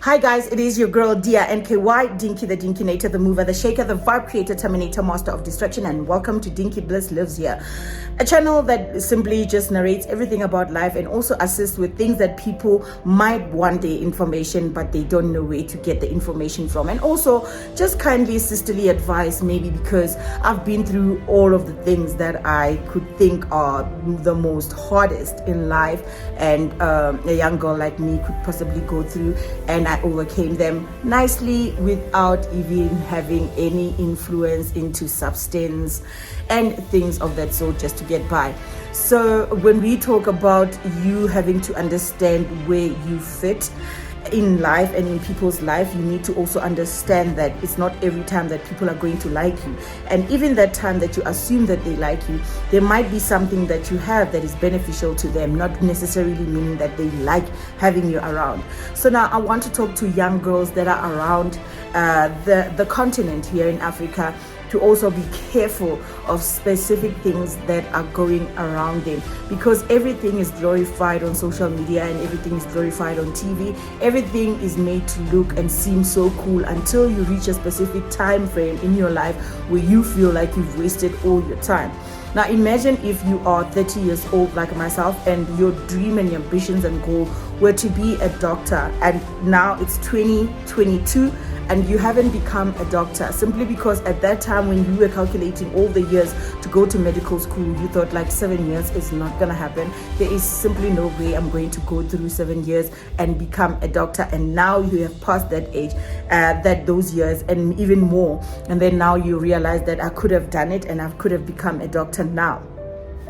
Hi guys, it is your girl Dia NKY, Dinky the Dinkinator, the mover, the shaker, the vibe creator, terminator, master of destruction, and welcome to Dinkybliss Lives Here, a channel that simply just narrates everything about life and also assists with things that people might want the information but they don't know where to get the information from, and also just kindly sisterly advice, maybe because I've been through all of the things that I could think are the most hardest in life and a young girl like me could possibly go through, and I overcame them nicely without even having any influence into substance and things of that sort, just to get by. So when we talk about you having to understand where you fit in life and in people's life, you need to also understand that it's not every time that people are going to like you, and even that time that you assume that they like you, there might be something that you have that is beneficial to them, not necessarily meaning that they like having you around. So now I want to talk to young girls that are around the continent here in Africa, to also be careful of specific things that are going around them, because everything is glorified on social media and everything is glorified on TV. Everything is made to look and seem so cool until you reach a specific time frame in your life where you feel like you've wasted all your time. Now imagine if you are 30 years old like myself, and your dream and your ambitions and goal were to be a doctor, and now it's 2022 and you haven't become a doctor, simply because at that time when you were calculating all the years to go to medical school, you thought like 7 years is not gonna happen. There is simply no way I'm going to go through 7 years and become a doctor. And now you have passed that age, those years and even more, and then now you realize that I could have done it and I could have become a doctor now.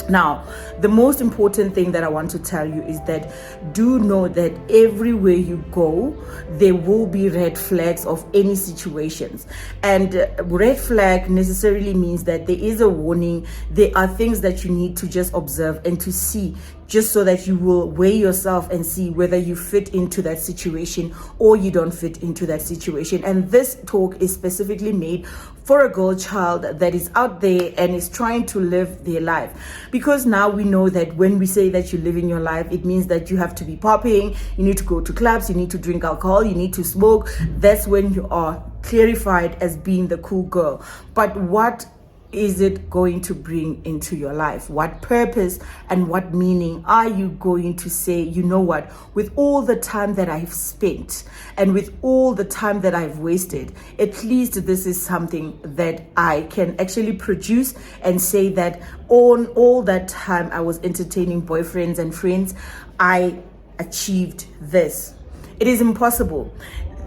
Now, the most important thing that I want to tell you is that do know that everywhere you go, there will be red flags of any situations. And red flag necessarily means that there is a warning. There are things that you need to just observe and to see, just so that you will weigh yourself and see whether you fit into that situation or you don't fit into that situation. And this talk is specifically made for a girl child that is out there and is trying to live their life. Because now we know that when we say that you're living your life, it means that you have to be popping, you need to go to clubs, you need to drink alcohol, you need to smoke. That's when you are clarified as being the cool girl. But what is it going to bring into your life? What purpose and what meaning are you going to say, you know what, with all the time that I've spent and with all the time that I've wasted, at least this is something that I can actually produce and say that on all that time I was entertaining boyfriends and friends, I achieved this. It is impossible.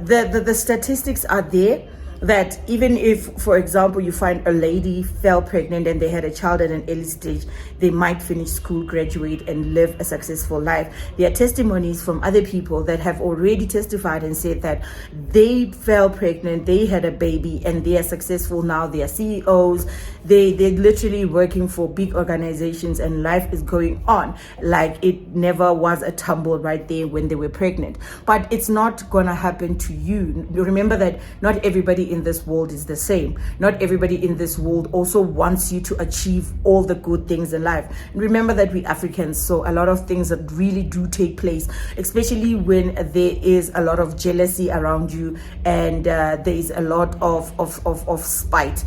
The statistics are there, that even if, for example, you find a lady fell pregnant and they had a child at an early stage, they might finish school, graduate, and live a successful life. There are testimonies from other people that have already testified and said that they fell pregnant, they had a baby, and they are successful now. They are CEOs. They're literally working for big organizations, and life is going on like it never was a tumble right there when they were pregnant. But it's not gonna happen to you. Remember that not everybody in this world is the same. Not everybody in this world also wants you to achieve all the good things in life. And remember that we Africans, so a lot of things that really do take place, especially when there is a lot of jealousy around you and there is a lot of spite.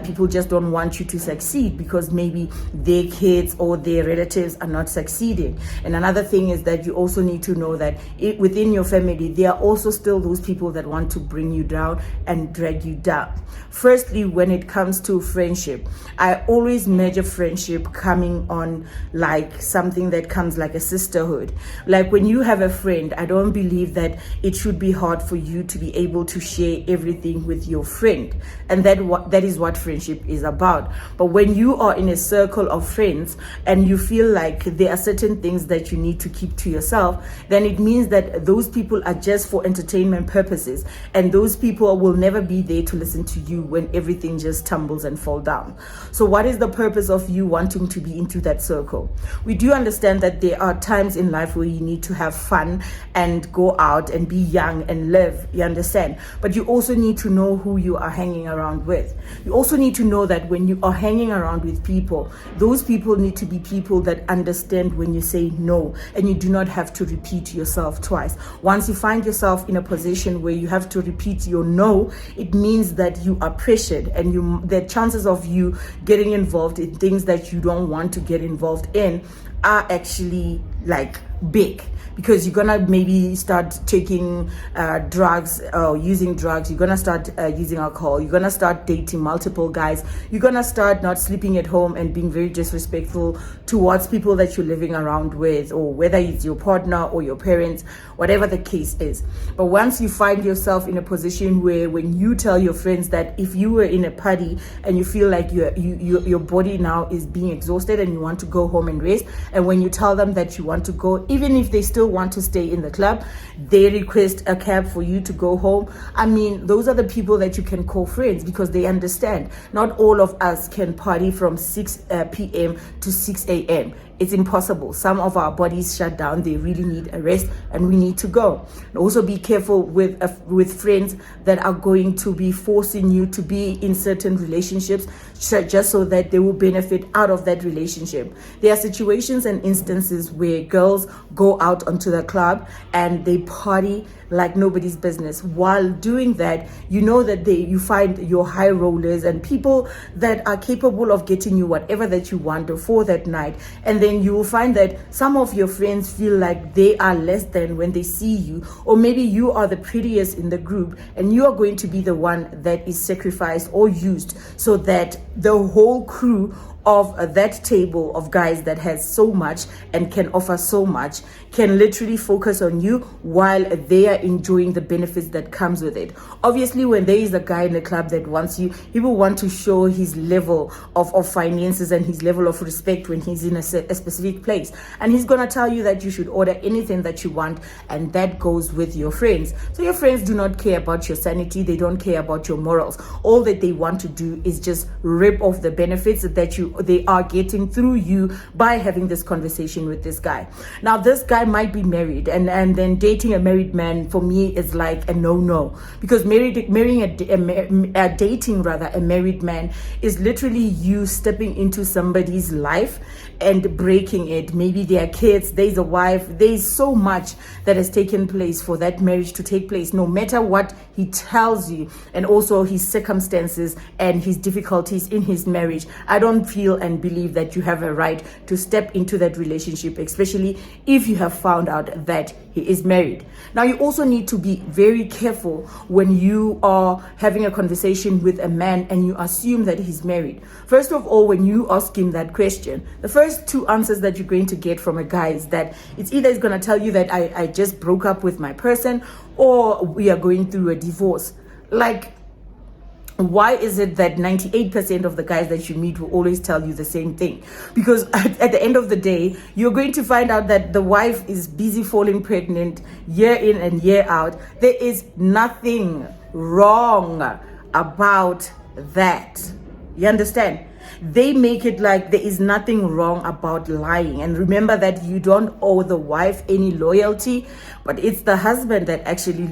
People just don't want you to succeed because maybe their kids or their relatives are not succeeding. And another thing is that you also need to know that within your family, there are also still those people that want to bring you down and drag you down. Firstly, when it comes to friendship, I always measure friendship coming on like something that comes like a sisterhood. Like when you have a friend, I don't believe that it should be hard for you to be able to share everything with your friend, and that is what friendship is about. But when you are in a circle of friends and you feel like there are certain things that you need to keep to yourself, then it means that those people are just for entertainment purposes, and those people will never be really there to listen to you when everything just tumbles and fall down. So what is the purpose of you wanting to be into that circle? We do understand that there are times in life where you need to have fun and go out and be young and live, you understand? But you also need to know who you are hanging around with. You also need to know that when you are hanging around with people, those people need to be people that understand when you say no, and you do not have to repeat yourself twice. Once you find yourself in a position where you have to repeat your no, it means that you are pressured, and the chances of you getting involved in things that you don't want to get involved in are actually like big, because you're gonna maybe start taking drugs or using drugs. You're gonna start using alcohol. You're gonna start dating multiple guys. You're gonna start not sleeping at home and being very disrespectful towards people that you're living around with, or whether it's your partner or your parents, whatever the case is. But once you find yourself in a position where when you tell your friends that if you were in a party and you feel like your body now is being exhausted and you want to go home and rest, and when you tell them that you want to go, even if they still want to stay in the club, they request a cab for you to go home. I mean, those are the people that you can call friends, because they understand not all of us can party from 6 p.m. to 6 a.m. It's impossible. Some of our bodies shut down. They really need a rest, and we need to go. And also be careful with friends that are going to be forcing you to be in certain relationships just so that they will benefit out of that relationship. There are situations and instances where girls go out onto the club and they party like nobody's business. While doing that, you know that you find your high rollers and people that are capable of getting you whatever that you want for that night, and then you will find that some of your friends feel like they are less than when they see you, or maybe you are the prettiest in the group and you are going to be the one that is sacrificed or used, so that the whole crew of that table of guys that has so much and can offer so much can literally focus on you while they are enjoying the benefits that comes with it. Obviously, when there is a guy in the club that wants you, he will want to show his level of finances and his level of respect when he's in a specific place, and he's gonna tell you that you should order anything that you want, and that goes with your friends. So your friends do not care about your sanity, they don't care about your morals. All that they want to do is just rip off the benefits that they are getting through you by having this conversation with this guy. Now, this guy might be married, and then dating a married man for me is like a no, because dating a married man is literally you stepping into somebody's life and breaking it. Maybe there are kids, there's a wife, there's so much that has taken place for that marriage to take place, no matter what he tells you, and also his circumstances and his difficulties in his marriage. I don't feel and believe that you have a right to step into that relationship, especially if you have found out that he is married. Now, you also need to be very careful when you are having a conversation with a man and you assume that he's married. First of all, when you ask him that question, the first two answers that you're going to get from a guy is that it's either he's going to tell you that I just broke up with my person, or we are going through a divorce. Like, why is it that 98% of the guys that you meet will always tell you the same thing? Because at the end of the day, you're going to find out that the wife is busy falling pregnant year in and year out. There is nothing wrong about that. You understand? They make it like there is nothing wrong about lying. And remember that you don't owe the wife any loyalty, but it's the husband that actually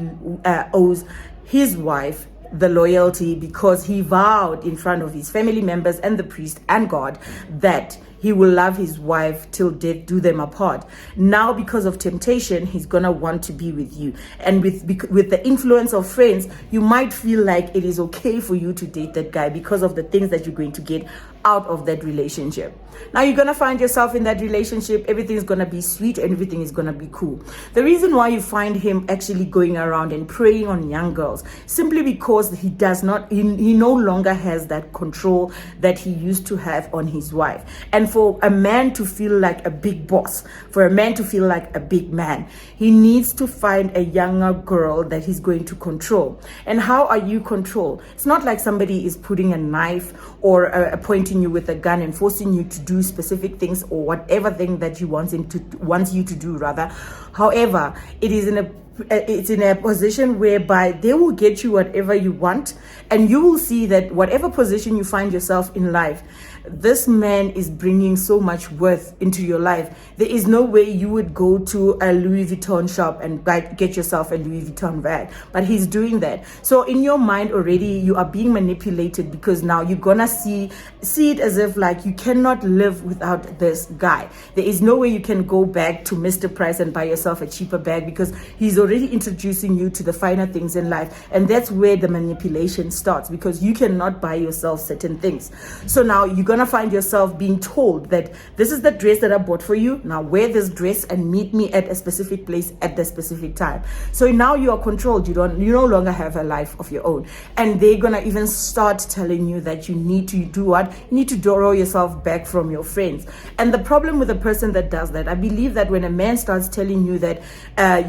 owes his wife the loyalty, because he vowed in front of his family members and the priest and God that he will love his wife till death do them apart. Now, because of temptation, he's gonna want to be with you, and with the influence of friends, you might feel like it is okay for you to date that guy because of the things that you're going to get out of that relationship. Now, you're gonna find yourself in that relationship, everything's gonna be sweet and everything is gonna be cool. The reason why you find him actually going around and preying on young girls, simply because he no longer has that control that he used to have on his wife. And for a man to feel like a big boss, for a man to feel like a big man, he needs to find a younger girl that he's going to control. And how are you controlled? It's not like somebody is putting a knife or pointing you with a gun and forcing you to do specific things or whatever thing that you wants you to do rather. However, it is in a it's in a position whereby they will get you whatever you want, and you will see that whatever position you find yourself in life, this man is bringing so much worth into your life. There is no way you would go to a Louis Vuitton shop and get yourself a Louis Vuitton bag, but he's doing that. So in your mind already, you are being manipulated, because now you're gonna see it as if like you cannot live without this guy. There is no way you can go back to Mr. Price and buy yourself a cheaper bag, because he's already introducing you to the finer things in life. And that's where the manipulation starts, because you cannot buy yourself certain things. So now you're gonna find yourself being told that this is the dress that I bought for you, now wear this dress and meet me at a specific place at the specific time. So now you are controlled. You no longer have a life of your own, and they're gonna even start telling you that you need to do what? You need to draw yourself back from your friends. And the problem with a person that does that, I believe that when a man starts telling you that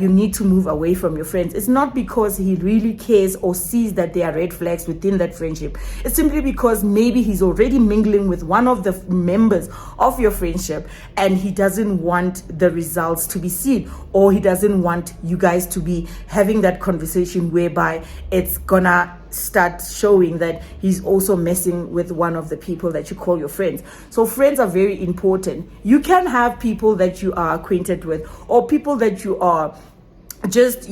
you need to move away from your friends, it's not because he really cares or sees that there are red flags within that friendship. It's simply because maybe he's already mingling with one of the members of your friendship, and he doesn't want the results to be seen, or he doesn't want you guys to be having that conversation whereby it's gonna start showing that he's also messing with one of the people that you call your friends. So friends are very important. You can have people that you are acquainted with, or people that you are just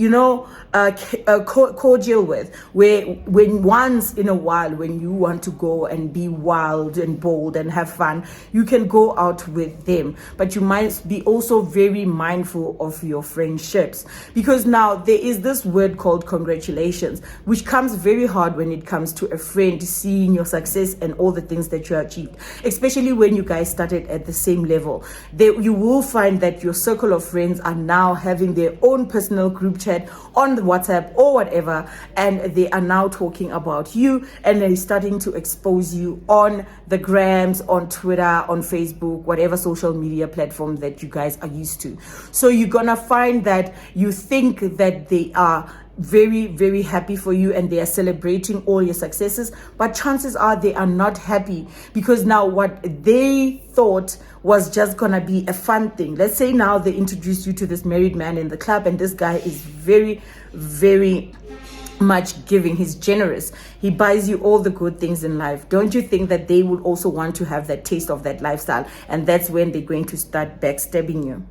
cordial with, where when once in a while, when you want to go and be wild and bold and have fun, you can go out with them. But you might be also very mindful of your friendships, because now there is this word called congratulations, which comes very hard when it comes to a friend seeing your success and all the things that you achieved, especially when you guys started at the same level. You will find that your circle of friends are now having their own personal group chat on the WhatsApp or whatever, and they are now talking about you, and they're starting to expose you on the grams, on Twitter, on Facebook, whatever social media platform that you guys are used to. So you're gonna find that you think that they are very, very happy for you and they are celebrating all your successes, but chances are they are not happy, because now what they thought was just gonna be a fun thing. Let's say now they introduce you to this married man in the club, and this guy is very, very much giving. He's generous. He buys you all the good things in life. Don't you think that they would also want to have that taste of that lifestyle? And that's when they're going to start backstabbing you.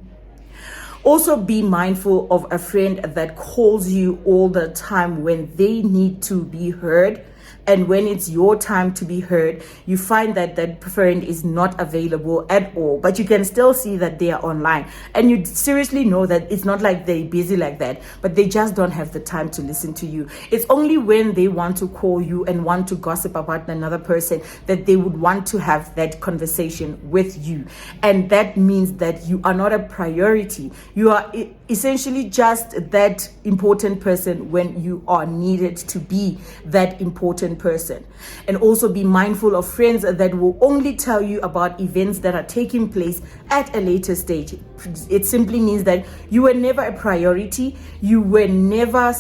Also, be mindful of a friend that calls you all the time when they need to be heard. And when it's your time to be heard, you find that that friend is not available at all, but you can still see that they are online. And you seriously know that it's not like they're busy like that, but they just don't have the time to listen to you. It's only when they want to call you and want to gossip about another person that they would want to have that conversation with you. And that means that you are not a priority. You are essentially just that important person when you are needed to be that important person. And also be mindful of friends that will only tell you about events that are taking place at a later stage. It simply means that you were never a priority, you were never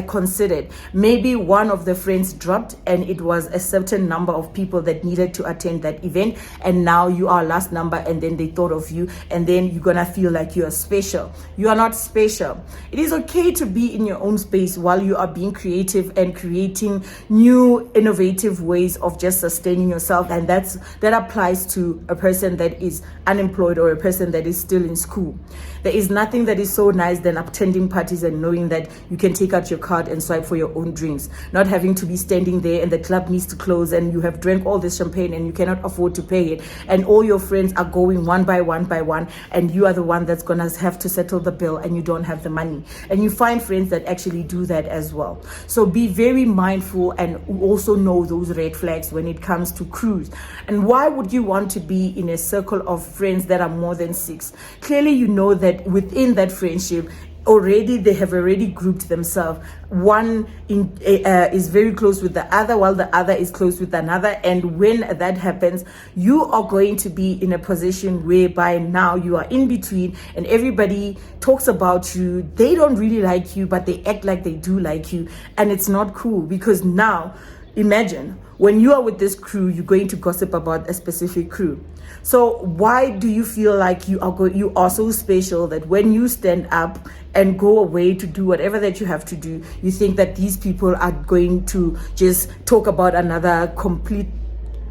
considered. Maybe one of the friends dropped and it was a certain number of people that needed to attend that event, and now you are last number, and then they thought of you, and then you're gonna feel like you are special. You are not special. It is okay to be in your own space while you are being creative and creating new innovative ways of just sustaining yourself, and that applies to a person that is unemployed or a person that is still in school. There is nothing that is so nice than attending parties and knowing that you can take out your card and swipe for your own drinks, not having to be standing there and the club needs to close and you have drank all this champagne and you cannot afford to pay it, and all your friends are going one by one, and you are the one that's gonna have to settle the bill and you don't have the money. And you find friends that actually do that as well. So be very mindful and also know those red flags when it comes to cruise. And why would you want to be in a circle of friends that are more than 6? Clearly you know that within that friendship already they have already grouped themselves. One is very close with the other, while the other is close with another. And when that happens, you are going to be in a position whereby now you are in between and everybody talks about you. They don't really like you, but they act like they do like you. And it's not cool, because now imagine When you are with this crew, you're going to gossip about a specific crew. So why do you feel like you are so special that when you stand up and go away to do whatever that you have to do, you think that these people are going to just talk about another complete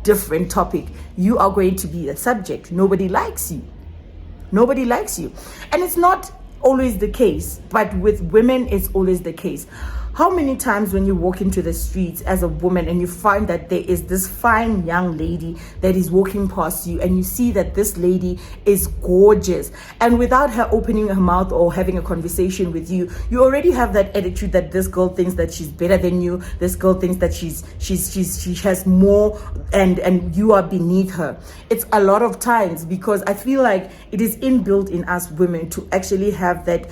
different topic? You are going to be a subject. Nobody likes you. Nobody likes you. And it's not always the case, but with women, it's always the case. How many times when you walk into the streets as a woman and you find that there is this fine young lady that is walking past you, and you see that this lady is gorgeous, and without her opening her mouth or having a conversation with you, you already have that attitude that this girl thinks that she's better than you, this girl thinks that she has more, and you are beneath her. It's a lot of times because I feel like it is inbuilt in us women to actually have that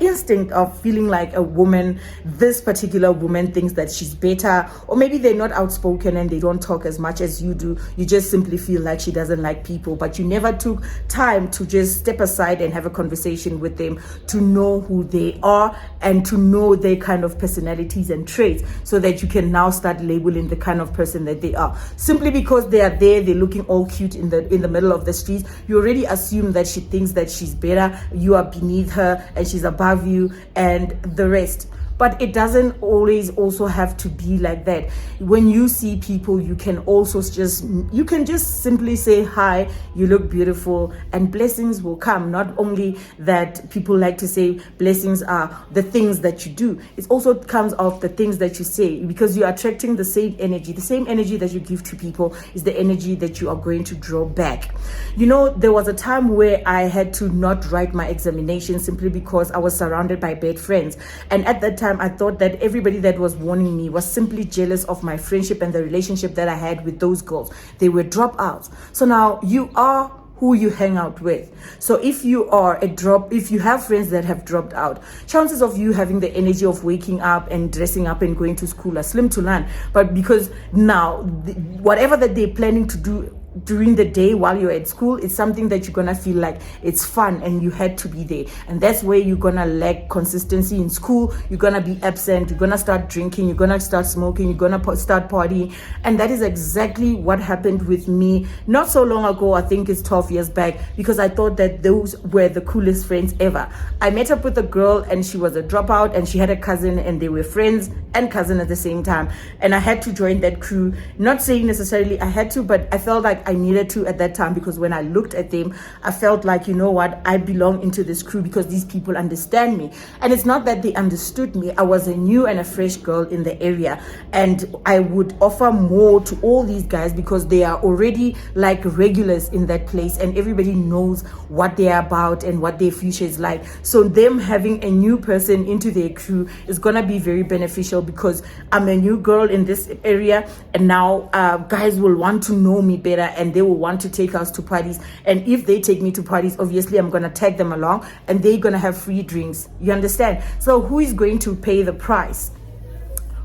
instinct of feeling like a woman, this particular woman thinks that she's better, or maybe they're not outspoken and they don't talk as much as you do. You just simply feel like she doesn't like people, but you never took time to just step aside and have a conversation with them to know who they are and to know their kind of personalities and traits, so that you can now start labeling the kind of person that they are. Simply because they are there, they're looking all cute in the middle of the street, you already assume that she thinks that she's better, you are beneath her, and she's above you, and the rest. But it doesn't always also have to be like that. When you see people, you can just simply say, hi, you look beautiful, and blessings will come. Not only that, people like to say blessings are the things that you do. It also comes off the things that you say, because you're attracting the same energy. The same energy that you give to people is the energy that you are going to draw back. You know, there was a time where I had to not write my examination simply because I was surrounded by bad friends. And at that time, I thought that everybody that was warning me was simply jealous of my friendship and the relationship that I had with those girls. They were dropouts. So now you are who you hang out with. So if you have friends that have dropped out, chances of you having the energy of waking up and dressing up and going to school are slim to none. But because now, whatever that they're planning to do during the day while you're at school, it's something that you're gonna feel like it's fun and you had to be there. And that's where you're gonna lack consistency in school. You're gonna be absent, you're gonna start drinking, you're gonna start smoking, you're gonna start partying. And that is exactly what happened with me not so long ago. I think it's 12 years back, because I thought that those were the coolest friends ever. I met up with a girl and she was a dropout, and she had a cousin, and they were friends and cousin at the same time. And I had to join that crew. Not saying necessarily I had to, but I felt like I needed to at that time, because when I looked at them, I felt like, you know what, I belong into this crew because these people understand me. And it's not that they understood me. I was a new and a fresh girl in the area, and I would offer more to all these guys because they are already like regulars in that place, and everybody knows what they are about and what their future is like. So them having a new person into their crew is gonna be very beneficial, because I'm a new girl in this area, and now guys will want to know me better, and they will want to take us to parties. And if they take me to parties, obviously I'm gonna tag them along, and they're gonna have free drinks. You understand? So who is going to pay the price?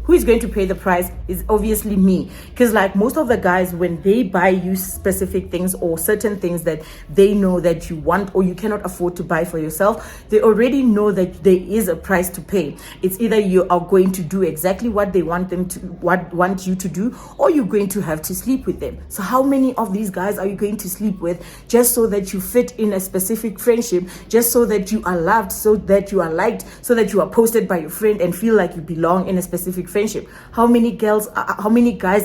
Who is going to pay the price is obviously me. Because like most of the guys, when they buy you specific things or certain things that they know that you want or you cannot afford to buy for yourself, they already know that there is a price to pay. It's either you are going to do exactly what they want you to do, or you're going to have to sleep with them. So how many of these guys are you going to sleep with just so that you fit in a specific friendship, just so that you are loved, so that you are liked, so that you are posted by your friend and feel like you belong in a specific friendship? How many guys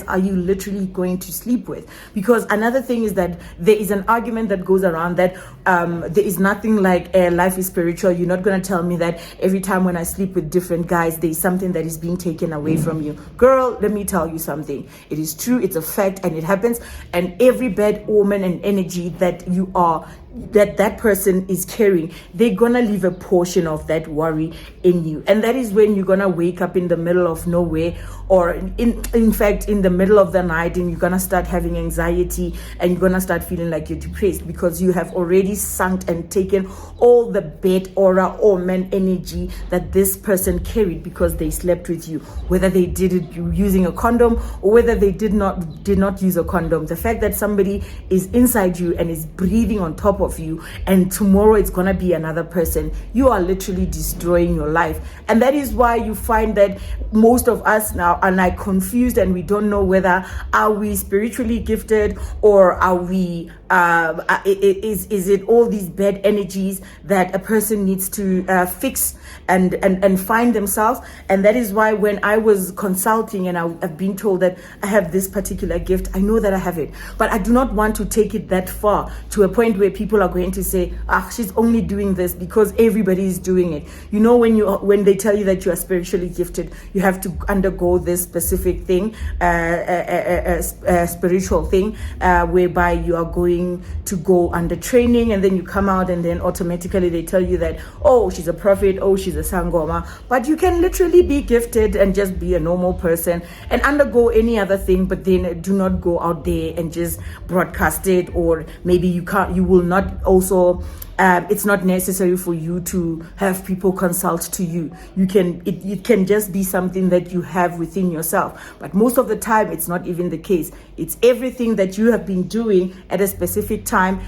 are you literally going to sleep with? Because another thing is that there is an argument that goes around that there is nothing like life is spiritual. You're not going to tell me that every time when I sleep with different guys, there's something that is being taken away from you. Girl, let me tell you something. It is true, it's a fact, and it happens. And every bad omen and energy that you are, that person is carrying, they're gonna leave a portion of that worry in you. And that is when you're gonna wake up in the middle of nowhere, or in fact in the middle of the night, and you're gonna start having anxiety, and you're gonna start feeling like you're depressed, because you have already sunk and taken all the bad aura or man energy that this person carried because they slept with you, whether they did it using a condom or whether they did not use a condom. The fact that somebody is inside you and is breathing on top of you, and tomorrow it's gonna be another person, you are literally destroying your life. And that is why you find that most of us now are like confused, and we don't know whether are we spiritually gifted, or are we is it all these bad energies that a person needs to fix and find themselves. And that is why when I was consulting and I've been told that I have this particular gift, I know that I have it, but I do not want to take it that far to a point where people are going to say, she's only doing this because everybody is doing it. You know, when they tell you that you are spiritually gifted, you have to undergo this specific thing, spiritual thing, whereby you are going to go under training, and then you come out and then automatically they tell you that, oh, she's a prophet, oh, she's a sangoma. But you can literally be gifted and just be a normal person and undergo any other thing, but then do not go out there and just broadcast it. Or maybe you will not also it's not necessary for you to have people consult to you. It can just be something that you have within yourself. But most of the time, it's not even the case. It's everything that you have been doing at a specific time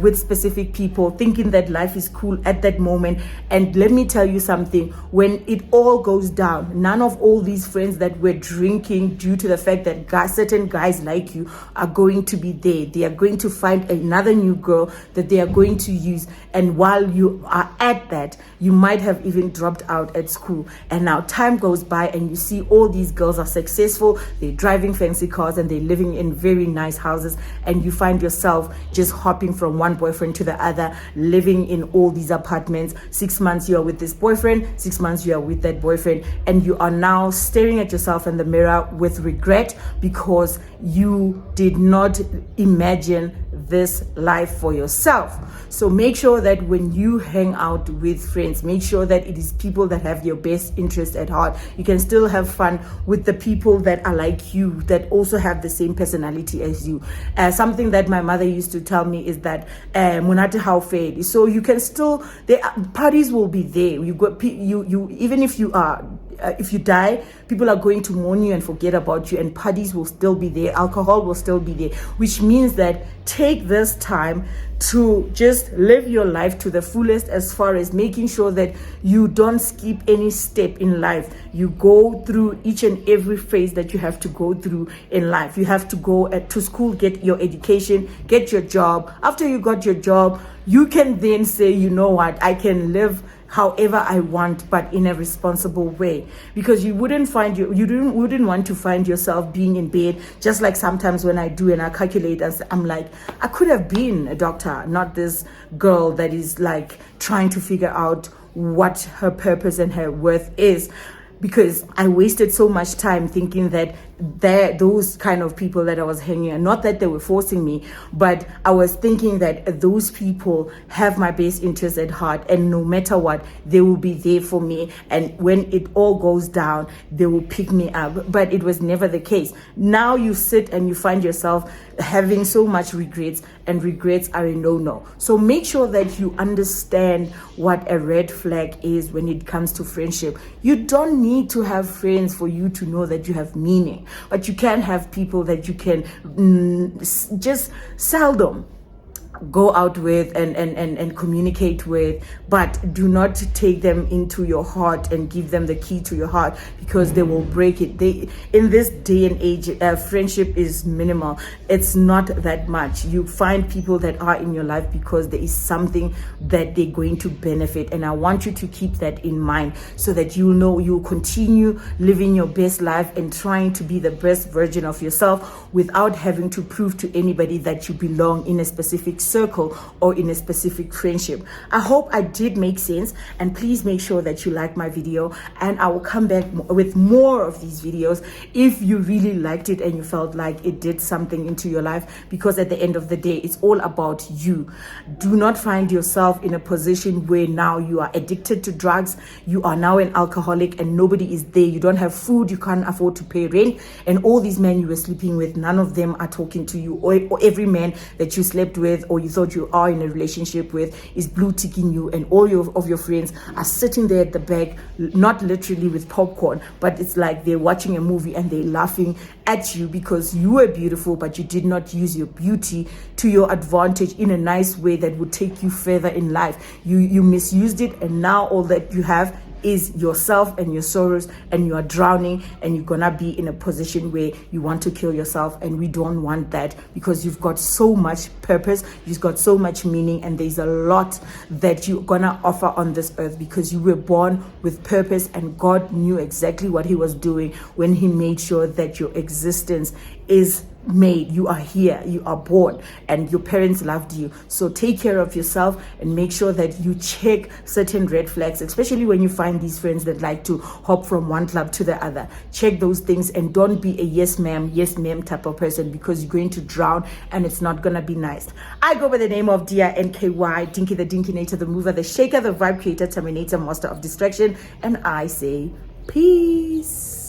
with specific people, thinking that life is cool at that moment. And let me tell you something, when it all goes down, none of all these friends that were drinking due to the fact that certain guys like you are going to be there. They are going to find another new girl that they are going to use. And while you are at that, you might have even dropped out at school. And now time goes by and you see all these girls are successful, they're driving fancy cars and they're living in very nice houses, and you find yourself just hopping from one boyfriend to the other, living in all these apartments. 6 months you are with this boyfriend, 6 months you are with that boyfriend, and you are now staring at yourself in the mirror with regret because you did not imagine this life for yourself. So make sure that when you hang out with friends, make sure that it is people that have your best interest at heart. You can still have fun with the people that are like you, that also have the same personality as you. Something that my mother used to tell me is that Munate how fair. So you can still, parties will be there. You even if you are if you die, people are going to mourn you and forget about you, and parties will still be there, alcohol will still be there, which means that take this time to just live your life to the fullest, as far as making sure that you don't skip any step in life. You go through each and every phase that you have to go through in life. You have to go to school, get your education, get your job. After you got your job, you can then say, you know what, I can live however I want, but in a responsible way, because you wouldn't want to find yourself being in bed, just like sometimes when I do and I calculate, I'm like, I could have been a doctor, not this girl that is like trying to figure out what her purpose and her worth is. Because I wasted so much time thinking that those kind of people that I was hanging out, not that they were forcing me, but I was thinking that those people have my best interest at heart, and no matter what, they will be there for me, and when it all goes down, they will pick me up. But it was never the case. Now you sit and you find yourself having so much regrets, and regrets are a no-no. So make sure that you understand what a red flag is when it comes to friendship. You don't need to have friends for you to know that you have meaning, but you can have people that you can just seldom go out with and communicate with, but do not take them into your heart and give them the key to your heart, because they will break it. In this day and age, friendship is minimal. It's not that much. You find people that are in your life because there is something that they're going to benefit, and I want you to keep that in mind, so that you know you'll continue living your best life and trying to be the best version of yourself without having to prove to anybody that you belong in a specific circle or in a specific friendship. I hope I did make sense, and please make sure that you like my video, and I will come back with more of these videos if you really liked it and you felt like it did something into your life, because at the end of the day, it's all about you. Do not find yourself in a position where now you are addicted to drugs, you are now an alcoholic and nobody is there, you don't have food, you can't afford to pay rent, and all these men you were sleeping with, none of them are talking to you, or every man that you slept with or you thought you are in a relationship with is blue ticking you, and all of your friends are sitting there at the back, not literally with popcorn, but it's like they're watching a movie and they're laughing at you because you were beautiful, but you did not use your beauty to your advantage in a nice way that would take you further in life. You misused it, and now all that you have is yourself and your sorrows, and you are drowning, and you're gonna be in a position where you want to kill yourself. And we don't want that, because you've got so much purpose, you've got so much meaning, and there's a lot that you're gonna offer on this earth, because you were born with purpose, and God knew exactly what he was doing when he made sure that your existence is made. You are here, you are born, and your parents loved you. So take care of yourself and make sure that you check certain red flags, especially when you find these friends that like to hop from one club to the other. Check those things, and don't be a yes ma'am type of person, because you're going to drown and it's not gonna be nice. I go by the name of Dia NKY, Dinky the Dinkinator, the mover, the shaker, the vibe creator, terminator, master of distraction, and I say peace.